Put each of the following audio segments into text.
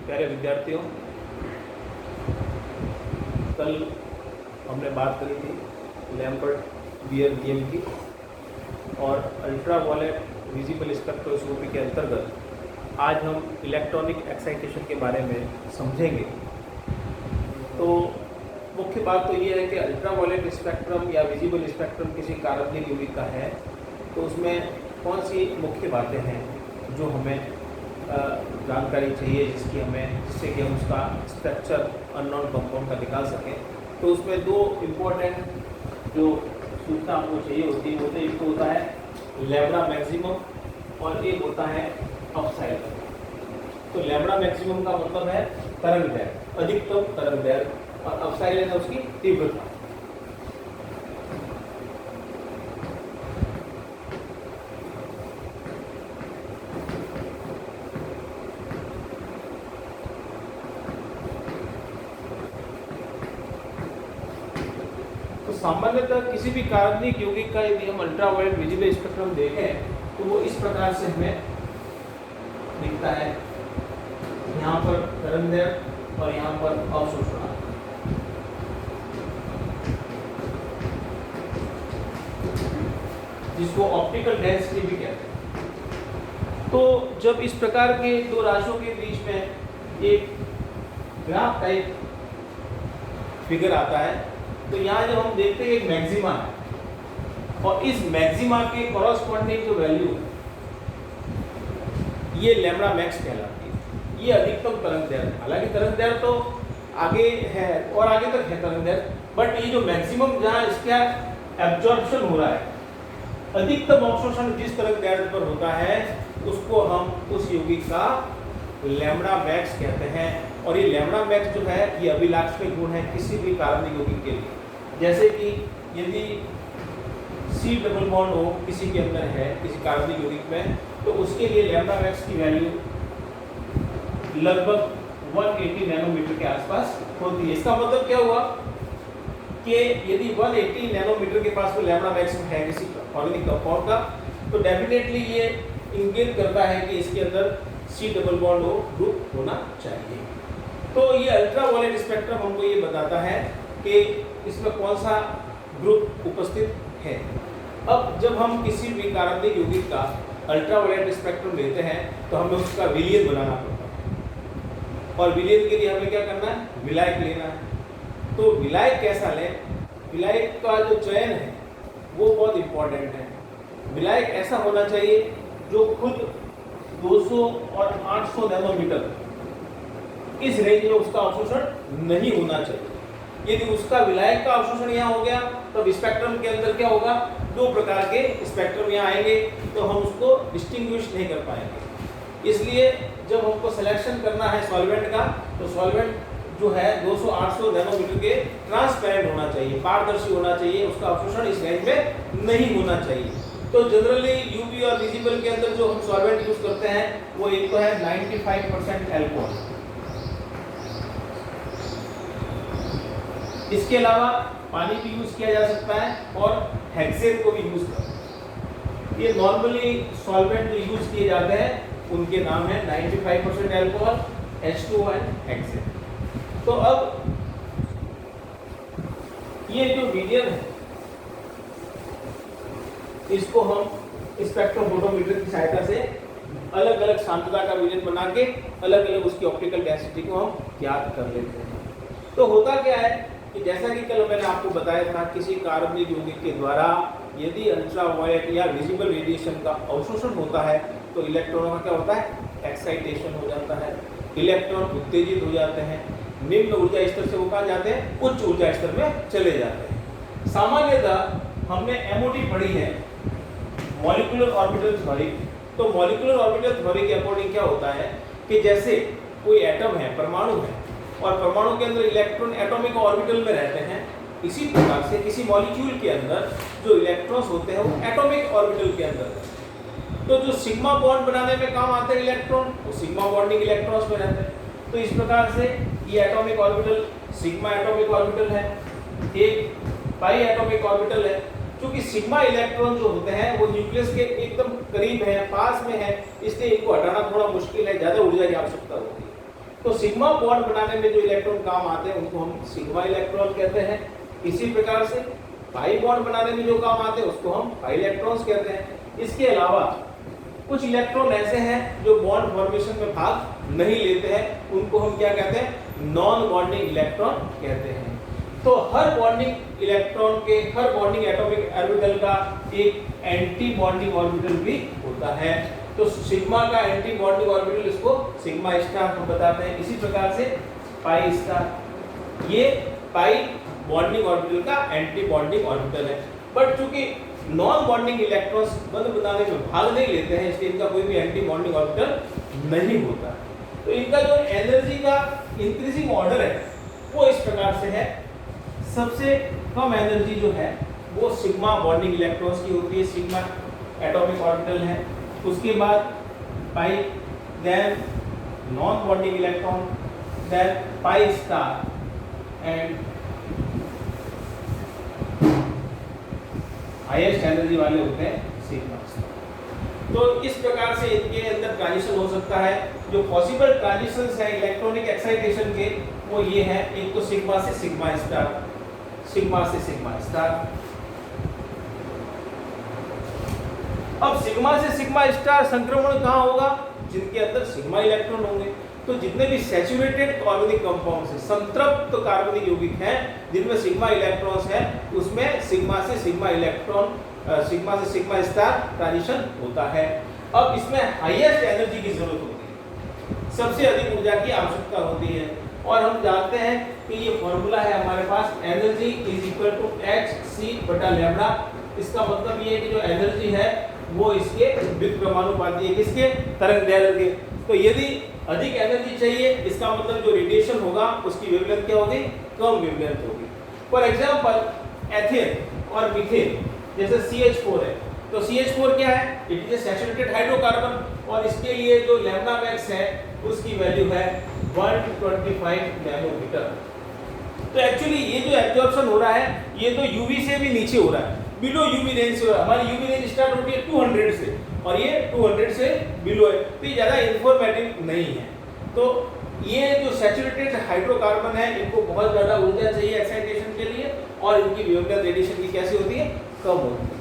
प्यारे विद्यार्थियों, कल हमने बात करी थी लैम्बर्ट बियर नियम की और अल्ट्रा वायलेट विजिबल स्पेक्ट्रोस्कोपी के अंतर्गत आज हम इलेक्ट्रॉनिक एक्साइटेशन के बारे में समझेंगे। तो मुख्य बात तो ये है कि अल्ट्रा वायलेट स्पेक्ट्रम या विजिबल स्पेक्ट्रम किसी कारात्मक यौगिक का है तो उसमें कौन सी मुख्य बातें हैं जो हमें जानकारी चाहिए, जिससे कि हम उसका स्ट्रक्चर अननोन कंपाउंड का निकाल सकें। तो उसमें दो इम्पोर्टेंट जो सूचना आपको चाहिए होती है, वो तो एक तो होता है लैम्बडा मैक्सिमम और एक होता है अपसाइड। तो लैम्बडा मैक्सिमम का मतलब है तरंग दैर्घ्य, अधिकतम तरंग दैर्घ्य, और अपसाइड है उसकी तीव्रता। सामान्यतः किसी भी कार्बनिक यौगिक का यदि हम अल्ट्रावायलेट विजिबल स्पेक्ट्रम देखें तो वो इस प्रकार से हमें दिखता है। यहाँ पर तरंगदैर्घ्य और यहाँ पर अवशोषण, जिसको ऑप्टिकल डेंसिटी भी कहते हैं। तो जब इस प्रकार के दो राशियों के बीच में एक ग्राफ टाइप फिगर आता है तो यहाँ जब हम देखते हैं एक मैक्सिमा है और इस मैक्सिमा के कॉरस्पॉन्डिंग जो वैल्यू ये लैम्बडा मैक्स कहलाती है। ये अधिकतम तरंग दैर्घ्य, हालांकि तरंग दैर्घ्य तो आगे है और आगे तक है तरंग दैर्घ्य, बट ये जो मैक्सिमम जहाँ इसका एब्जॉर्प्शन हो रहा है, अधिकतम अवशोषण जिस तरंग दैर्घ्य पर होता है उसको हम उस यौगिक का लैम्बडा मैक्स कहते हैं। और ये लैम्बडा मैक्स जो है ये अभिलाक्षणिक गुण है किसी भी कार्बनिक यौगिक के लिए। जैसे कि यदि C डबल बॉन्ड हो किसी के अंदर है, किसी कार्बनिक यौगिक में, तो उसके लिए लैम्बडा मैक्स की वैल्यू लगभग 180 नैनोमीटर के आसपास होती है। इसका मतलब क्या हुआ कि यदि 180 नैनोमीटर के पास में लैम्बडा मैक्स है किसी ऑर्गेनिक कंपाउंड का, तो डेफिनेटली ये इंगित करता है कि इसके अंदर C डबल बॉन्ड हो ग्रुप होना चाहिए। तो ये अल्ट्रा वायलेट स्पेक्ट्रम हमको ये बताता है कि इसमें कौन सा ग्रुप उपस्थित है। अब जब हम किसी भी कार्बनिक यौगिक का अल्ट्रा वायलेट स्पेक्ट्रम लेते हैं तो हमें उसका विलयन बनाना पड़ता है, और विलयन के लिए हमें क्या करना है, विलायक लेना है। तो विलायक कैसा लें, विलायक का जो चयन है वो बहुत इंपॉर्टेंट है। विलायक ऐसा होना चाहिए जो खुद 200 और 800 नैनोमीटर इस रेंज में उसका अवशोषण नहीं होना चाहिए। यदि उसका विलायक का अवशोषण यहाँ हो गया तब स्पेक्ट्रम के अंदर क्या होगा, दो प्रकार के स्पेक्ट्रम यहाँ आएंगे तो हम उसको डिस्टिंग्विश नहीं कर पाएंगे। इसलिए जब हमको सिलेक्शन करना है सॉल्वेंट का, तो सॉल्वेंट जो है 200-800 नैनोमीटर के ट्रांसपेरेंट होना चाहिए, पारदर्शी होना चाहिए, उसका अवशोषण इस रेंज में नहीं होना चाहिए। तो जनरली यूवी और विजिबल के अंदर जो हम सॉल्वेंट यूज करते हैं वो एक तो है 95% एल्कोहल। इसके अलावा पानी भी यूज किया जा सकता है और हेक्सेन को भी यूज करते हैं। ये नॉर्मली सॉल्वेंट जो यूज किए जाते हैं उनके नाम है 95% एल्कोहल, H2O एंड हेक्सेन। तो अब ये जो मीडियम है इसको हम स्पेक्ट्रोफोटोमीटर की सहायता से अलग अलग सांद्रता का विलयन बना के अलग अलग उसकी ऑप्टिकल डेंसिटी को हम ज्ञात कर लेते हैं। तो होता क्या है कि जैसा कि कल मैंने आपको बताया था, किसी कार्बनिक यौगिक के द्वारा यदि अल्ट्रावायलेट या विजिबल रेडिएशन का अवशोषण होता है तो इलेक्ट्रॉनों का क्या होता है, एक्साइटेशन हो जाता है, इलेक्ट्रॉन उत्तेजित हो जाते हैं, निम्न ऊर्जा स्तर से वो कहाँ जाते हैं, उच्च ऊर्जा स्तर में चले जाते हैं। सामान्यतः हमने MOT पढ़ी है, मॉलिक्यूलर ऑर्बिटल थ्योरी। तो मॉलिक्यूलर ऑर्बिटल थ्योरी के अकॉर्डिंग क्या होता है कि जैसे कोई एटम है, परमाणु है, और परमाणु के अंदर इलेक्ट्रॉन एटॉमिक ऑर्बिटल में रहते हैं, इसी प्रकार से किसी मॉलिक्यूल के अंदर जो इलेक्ट्रॉन्स होते हैं वो एटॉमिक ऑर्बिटल के अंदर रहते हैं। तो जो सिग्मा बॉन्ड बनाने में काम आते हैं इलेक्ट्रॉन, वो सिग्मा बॉन्डिंग इलेक्ट्रॉन्स में रहते हैं। तो इस प्रकार से ये atomic orbital sigma atomic orbital है, एक पाई एटॉमिक ऑर्बिटल है। क्योंकि सिग्मा इलेक्ट्रॉन जो होते हैं वो न्यूक्लियस के एकदम करीब है, पास में है, इसलिए इनको हटाना थोड़ा मुश्किल है, ज़्यादा ऊर्जा की आवश्यकता होती है। तो सिग्मा बॉन्ड बनाने में जो इलेक्ट्रॉन काम आते हैं उनको हम सिग्मा इलेक्ट्रॉन कहते हैं। इसी प्रकार से पाई बॉन्ड बनाने में जो काम आते हैं उसको हम पाई इलेक्ट्रॉन्स कहते हैं। इसके अलावा कुछ इलेक्ट्रॉन ऐसे हैं जो बॉन्ड फॉर्मेशन में भाग नहीं लेते हैं, उनको हम क्या कहते हैं, नॉन बॉन्डिंग इलेक्ट्रॉन कहते हैं। तो हर बॉन्डिंग इलेक्ट्रॉन के, हर बॉन्डिंग एटॉमिक ऑर्बिटल का एक एंटी बॉन्डिंग ऑर्बिटल भी होता है। तो सिग्मा का एंटी बॉन्डिंग ऑर्बिटल, इसको सिग्मा स्टार हम बताते हैं। इसी प्रकार से पाई स्टार, ये पाई बॉन्डिंग ऑर्बिटल का एंटी बॉन्डिंग ऑर्बिटल है। बट चूंकि नॉन बॉन्डिंग इलेक्ट्रॉन्स बंद बनाने में भाग नहीं लेते हैं, इसलिए इनका कोई भी एंटी बॉन्डिंग ऑर्बिटल नहीं होता। तो इनका जो एनर्जी का इंक्रीजिंग ऑर्डर है वो इस प्रकार से है। सबसे कम एनर्जी जो है वो सिग्मा बॉन्डिंग इलेक्ट्रॉन्स की होती है, सिग्मा एटॉमिक ऑर्बिटल है। उसके बाद pi, then non bonding electron, then pi star and highest energy वाले होते हैं सिग्मा स्टार। तो इस प्रकार से इनके अंदर ट्रांजिशन हो सकता है। जो पॉसिबल ट्रांजिशंस है इलेक्ट्रॉनिक एक्साइटेशन के वो ये है, एक तो सिग्मा से सिग्मा स्टार, सिग्मा से सिग्मा स्टार। अब सिग्मा से सिग्मा स्टार संक्रमण कहाँ होगा, जिनके अंदर सिग्मा इलेक्ट्रॉन होंगे। तो जितने भी सैचुरेटेड कार्बनिक कंपाउंड्स हैं, संतृप्त कार्बनिक यौगिक हैं जिनमें सिग्मा इलेक्ट्रॉन्स हैं, उसमें सिग्मा से सिग्मा इलेक्ट्रॉन, सिग्मा से सिग्मा स्टार ट्रांजिशन होता है। अब इसमें हाईएस्ट एनर्जी की जरूरत होती है, सबसे अधिक ऊर्जा की आवश्यकता होती है। और हम जानते हैं कि ये फॉर्मूला है हमारे पास, energy is equal to hc/λ। इसका मतलब ये है कि जो एनर्जी है वो इसके व्युत्क्रमानुपाती है, किसके, तरंग दैर्घ्य के। तो यदि अधिक एनर्जी चाहिए, इसका मतलब जो रेडिएशन होगा उसकी वेवलेंथ क्या होगी, कम वेवलेंथ होगी। फॉर एग्जांपल एथेन और मीथेन, जैसे CH4 है, तो CH4 क्या है, it is a saturated hydrocarbon और इसके लिए जो लैम्डा मैक्स है उसकी वैल्यू है 125 नैनोमीटर। तो एक्चुअली ये जो एब्जॉर्प्शन हो रहा है ये तो यूवी से भी नीचे हो रहा है, बिलो यूवी रेंज से हो रहा है। हमारी यूवी रेंज स्टार्ट होती है 200 से और ये 200 से बिलो है, तो ये ज़्यादा इंफॉर्मेटिव नहीं है। तो ये जो सैचुरेटेड हाइड्रोकार्बन है इनको बहुत ज़्यादा ऊर्जा चाहिए एक्साइटेशन के लिए और इनकी वेवलेंथ रेडिएशन की कैसी होती है, कम होती है।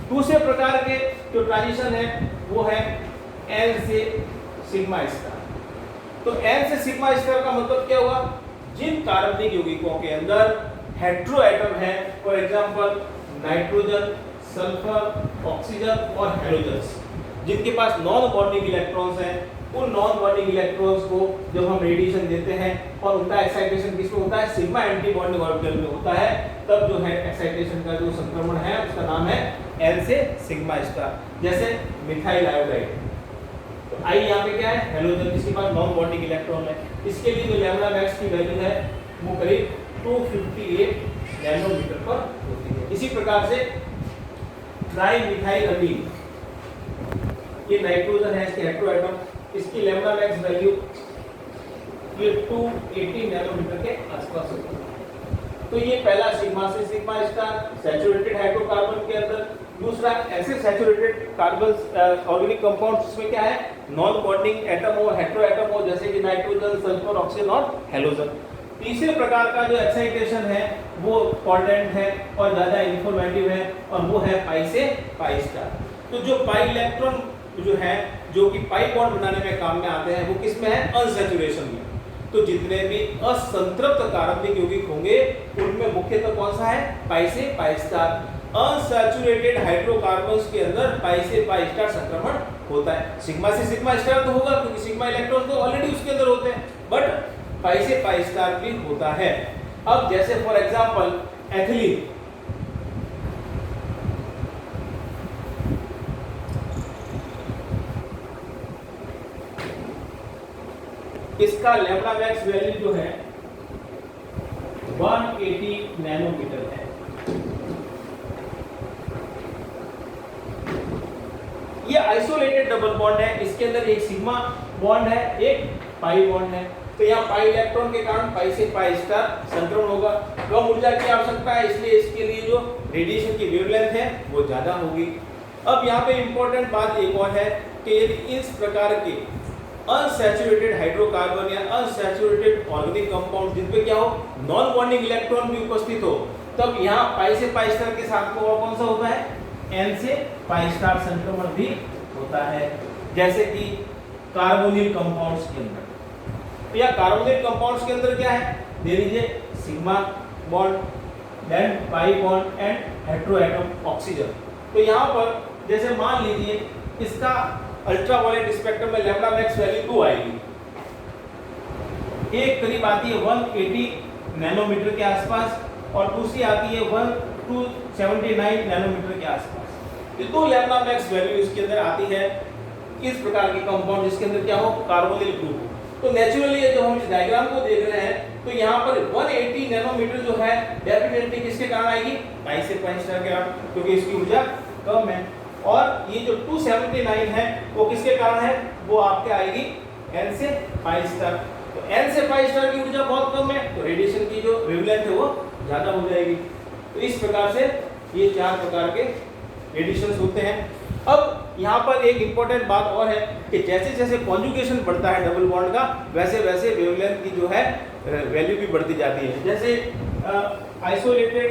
दूसरे प्रकार के जो ट्रांजिशन है वो है N से सिग्मा स्टार। तो N से सिग्मा स्टार का मतलब क्या हुआ, जिन कार्बनिक यौगिकों के अंदर हेटेरो एटम है, for example nitrogen, sulphur, oxygen और हैलोजन्स, जिनके पास नॉन बॉन्डिंग इलेक्ट्रॉन्स हैं, उन नॉन बॉन्डिंग इलेक्ट्रॉन्स को जब हम रेडिएशन देते हैं और उनका एक्साइटेशन किसमें होता है, सिग्मा एंटी बॉन्डिंग ऑर्बिटल में होता है, तब जो है एक्साइटेशन का जो संक्रमण है उसका नाम है N से सिग्मा स्टार। जैसे मिथाइल आयोडाइड, तो आई यहाँ पे क्या है, हैलोजन, जिसके पास नॉन बॉन्डिंग इलेक्ट्रॉन है। इसके लिए जो लैम्डा मैक्स की वैल्यू है वो करीब 258 नैनोमीटर पर होती है। इसी प्रकार से ट्राई मिथाइल अमीन, ये नाइट्रोजन है, इसके हेटेरो एटम, इसकी लैम्डा मैक्स वैल्यू ये 280 नैनोमीटर के आसपास होती है। तो ये पहला सिग्मा से सिग्मा स्टार सैचुरेटेड हाइड्रोकार्बन के अंदर। दूसरा ऐसे सैचुरेटेड कार्बन ऑर्गेनिक कंपाउंड्स में क्या है, नॉन बॉन्डिंग एटम हो, हेटेरो एटम हो, जैसे कि नाइट्रोजन, सल्फर, ऑक्सीजन और हैलोजन। तीसरे प्रकार का जो एक्साइटेशन है वो पोटेंट है और ज़्यादा इंफॉर्मेटिव है और वो है पाई से पाई स्टार। तो जो पाई इलेक्ट्रॉन जो है जो कि पाई बॉन्ड बनाने में काम में आते हैं वो किस में है, अनसैचुरेशन में। तो जितने भी असंतृप्त कार्बनिक यौगिक होंगे उनमें मुख्यतः कौन सा है, पाई से पाई स्टार। अनसैचुरेटेड हाइड्रोकार्बन्स के अंदर पाई से पाई स्टार संक्रमण होता है। सिग्मा से सिग्मा स्टार तो होगा क्योंकि सिग्मा इलेक्ट्रॉन तो ऑलरेडी उसके अंदर होते हैं, बट पाई से पाई स्टार भी होता है। अब जैसे फॉर एग्जांपल एथिलीन, इसका लैम्डा मैक्स वैल्यू जो है 180 नैनोमीटर है। ये आइसोलेटेड डबल बॉन्ड है, इसके अंदर एक सिग्मा बॉन्ड है, एक पाई बॉन्ड है। तो यहाँ पाई इलेक्ट्रॉन के कारण पाई से पाई स्टार संक्रमण होगा। कम ऊर्जा की आवश्यकता है, इसलिए इसके लिए जो रेडिएशन की वेवलेंथ है वो ज्यादा होगी। अब यहाँ पे इंपॉर्टेंट बात एक और है कि यदि इस प्रकार के अनसैचुरेटेड हाइड्रोकार्बन या अनसैचुरेटेड ऑर्गेनिक कंपाउंड जिन पे क्या हो नॉन बॉन्डिंग इलेक्ट्रॉन भी उपस्थित हो, तब यहाँ पाई से पाई स्टार के साथ को और कौन सा होता है, n से पाई स्टार संक्रमण भी होता है, जैसे कि कार्बोनिल कंपाउंड्स के अंदर। तो या कार्बोनिल कंपाउंड्स के अंदर क्या है, दे लीजिए sigma bond, then pi bond and heteroatom oxygen. तो यहाँ पर जैसे मान लीजिए इसका अल्ट्रावायलेट स्पेक्ट्रम में लैम्डा मैक्स वैल्यू 2 आएगी, एक करीब आती है 180 नैनोमीटर के आसपास और दूसरी आती है 1279 नैनोमीटर के आसपास। ये दो लैम्डा मैक्स वैल्यू इसके अंदर आती है इस प्रकार के कंपाउंड जिसके अंदर क्या हो कार्बोनिल ग्रुप। तो नेचुरली जब हम इस डायग्राम को देख रहे हैं तो यहाँ पर 180 नैनोमीटर जो है डेफिनेटली किसके कारण आएगी, पाई से पाई स्टार के कारण, क्योंकि इसकी ऊर्जा कम है। और ये जो 279 है वो किसके कारण है, वो आपके आएगी n से पाई स्टार। तो n से पाई स्टार की ऊर्जा बहुत कम है तो रेडिएशन की जो वेवलेंथ है वो ज्यादा हो जाएगी। तो इस प्रकार से ये 4 प्रकार के रेडिएशंस होते हैं। अब यहाँ पर एक इंपॉर्टेंट बात और है कि जैसे जैसे कॉन्जुगेशन बढ़ता है डबल बॉन्ड का, वैसे वैसे वेवलेंथ की जो है वैल्यू भी बढ़ती जाती है। जैसे आइसोलेटेड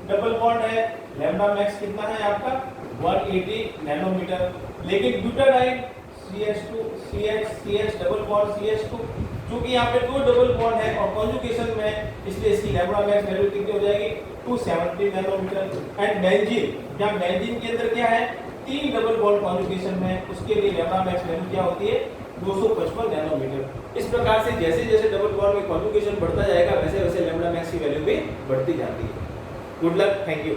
डबल बॉन्ड है, लैम्डा मैक्स कितना है आपका 180 नैनोमीटर, लेकिन butadiene CH2 CH CH double bond CH2 क्योंकि यहाँ पे 2 डबल बॉन्ड है और कॉन्जुगेशन में, इसलिए इसकी लैम्डा मैक्स वैल्यू कितनी हो जाएगी 270 नैनोमीटर। एंड बेंजीन, जब बेंजीन के अंदर क्या है 3 डबल बॉन्ड कॉन्जुगेशन में, उसके लिए लैम्डा मैक्स वैल्यू क्या होती है 255 नैनोमीटर। इस प्रकार से जैसे जैसे डबल बॉन्ड में कॉन्जुगेशन बढ़ता जाएगा वैसे वैसे लैम्डा मैक्स की वैल्यू भी बढ़ती जाती है। Good luck, thank you.